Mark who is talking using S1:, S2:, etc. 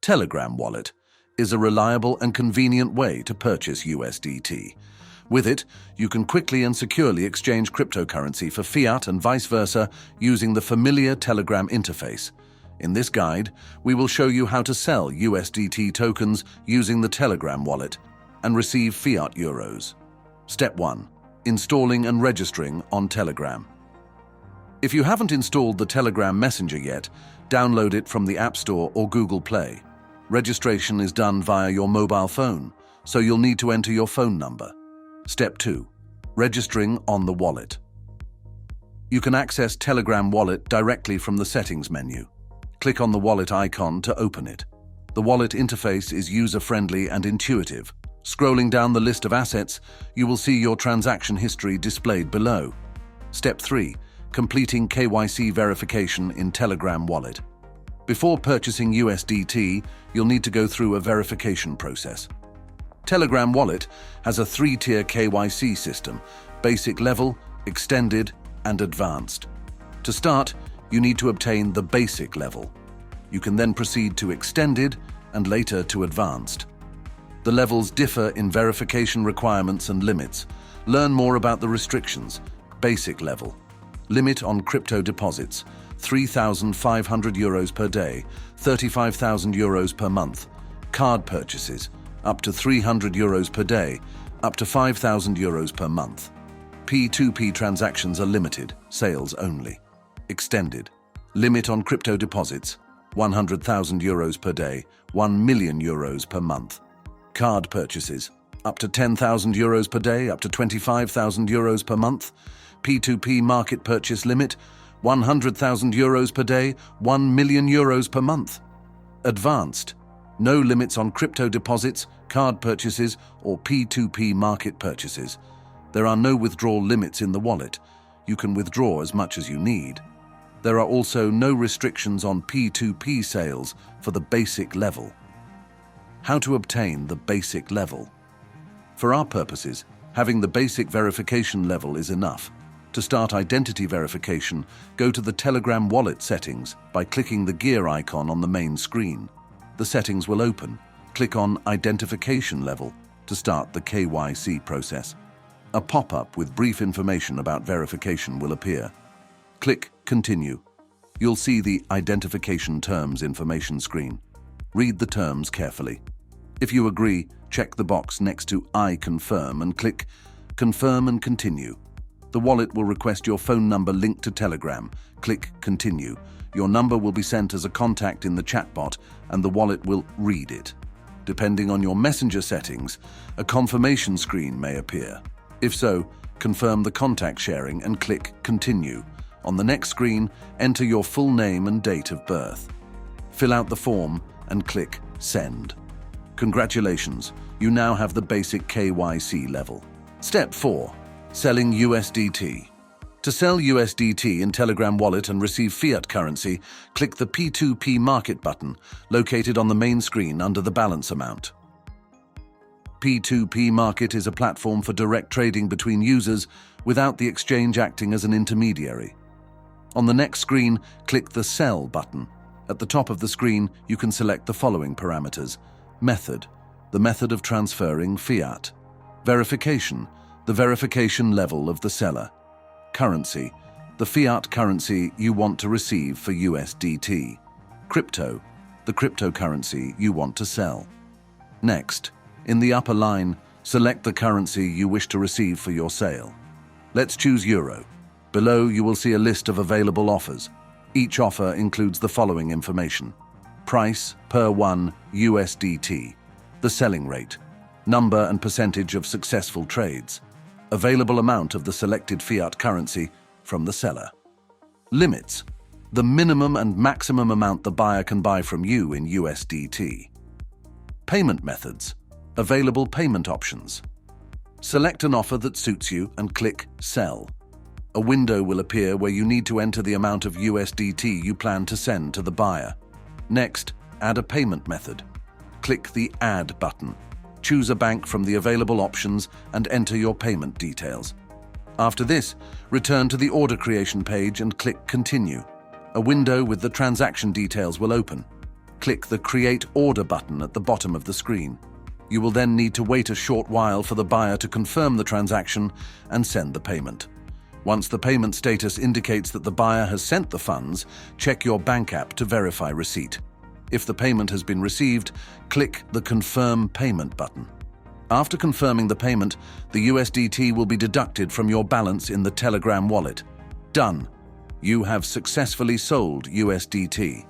S1: Telegram wallet is a reliable and convenient way to purchase USDT. With it, you can quickly and securely exchange cryptocurrency for fiat and vice versa using the familiar Telegram interface. In this guide, we will show you how to sell USDT tokens using the Telegram wallet and receive fiat euros. Step 1. Installing and registering on Telegram. If you haven't installed the Telegram Messenger yet, download it from the App Store or Google Play. Registration is done via your mobile phone, so you'll need to enter your phone number. Step 2. Registering on the wallet. You can access Telegram wallet directly from the settings menu. Click on the wallet icon to open it. The wallet interface is user-friendly and intuitive. Scrolling down the list of assets, you will see your transaction history displayed below. Step 3. Completing KYC verification in Telegram wallet. Before purchasing USDT, you'll need to go through a verification process. Telegram wallet has a 3-tier KYC system: basic level, extended, and advanced. To start, you need to obtain the basic level. You can then proceed to extended and later to advanced. The levels differ in verification requirements and limits. Learn more about the restrictions. Basic level. Limit on crypto deposits: 3,500 euros per day, 35,000 euros per month. Card purchases: up to 300 euros per day, up to 5,000 euros per month. P2P transactions are limited, sales only. Extended. Limit on crypto deposits: 100,000 euros per day, 1 million euros per month. Card purchases: up to 10,000 euros per day, up to 25,000 euros per month. P2P market purchase limit: 100,000 euros per day, 1 million euros per month. Advanced. No limits on crypto deposits, card purchases, or P2P market purchases. There are no withdrawal limits in the wallet. You can withdraw as much as you need. There are also no restrictions on P2P sales for the basic level. How to obtain the basic level? For our purposes, having the basic verification level is enough. To start identity verification, go to the Telegram wallet settings by clicking the gear icon on the main screen. The settings will open. Click on Identification Level to start the KYC process. A pop-up with brief information about verification will appear. Click Continue. You'll see the Identification Terms information screen. Read the terms carefully. If you agree, check the box next to I confirm and click Confirm and Continue. The wallet will request your phone number linked to Telegram. Click Continue. Your number will be sent as a contact in the chatbot, and the wallet will read it. Depending on your messenger settings, a confirmation screen may appear. If so, confirm the contact sharing and click Continue. On the next screen, enter your full name and date of birth. Fill out the form and click Send. Congratulations, you now have the basic KYC level. Step 4. Selling USDT. To sell USDT in Telegram wallet and receive fiat currency, click the P2P Market button located on the main screen under the balance amount. P2P Market is a platform for direct trading between users without the exchange acting as an intermediary. On the next screen, click the Sell button. At the top of the screen, you can select the following parameters: Method, the method of transferring fiat. Verification, the verification level of the seller. Currency, the fiat currency you want to receive for USDT. Crypto, the cryptocurrency you want to sell. Next, in the upper line, select the currency you wish to receive for your sale. Let's choose Euro. Below, you will see a list of available offers. Each offer includes the following information: price per 1 USDT, the selling rate, number and percentage of successful trades, available amount of the selected fiat currency from the seller. Limits, the minimum and maximum amount the buyer can buy from you in USDT. Payment methods, available payment options. Select an offer that suits you and click Sell. A window will appear where you need to enter the amount of USDT you plan to send to the buyer. Next, add a payment method. Click the Add button. Choose a bank from the available options and enter your payment details. After this, return to the order creation page and click Continue. A window with the transaction details will open. click the Create Order button at the bottom of the screen. You will then need to wait a short while for the buyer to confirm the transaction and send the payment. Once the payment status indicates that the buyer has sent the funds, check your bank app to verify receipt. If the payment has been received, click the Confirm Payment button. After confirming the payment, the USDT will be deducted from your balance in the Telegram wallet. Done. You have successfully sold USDT.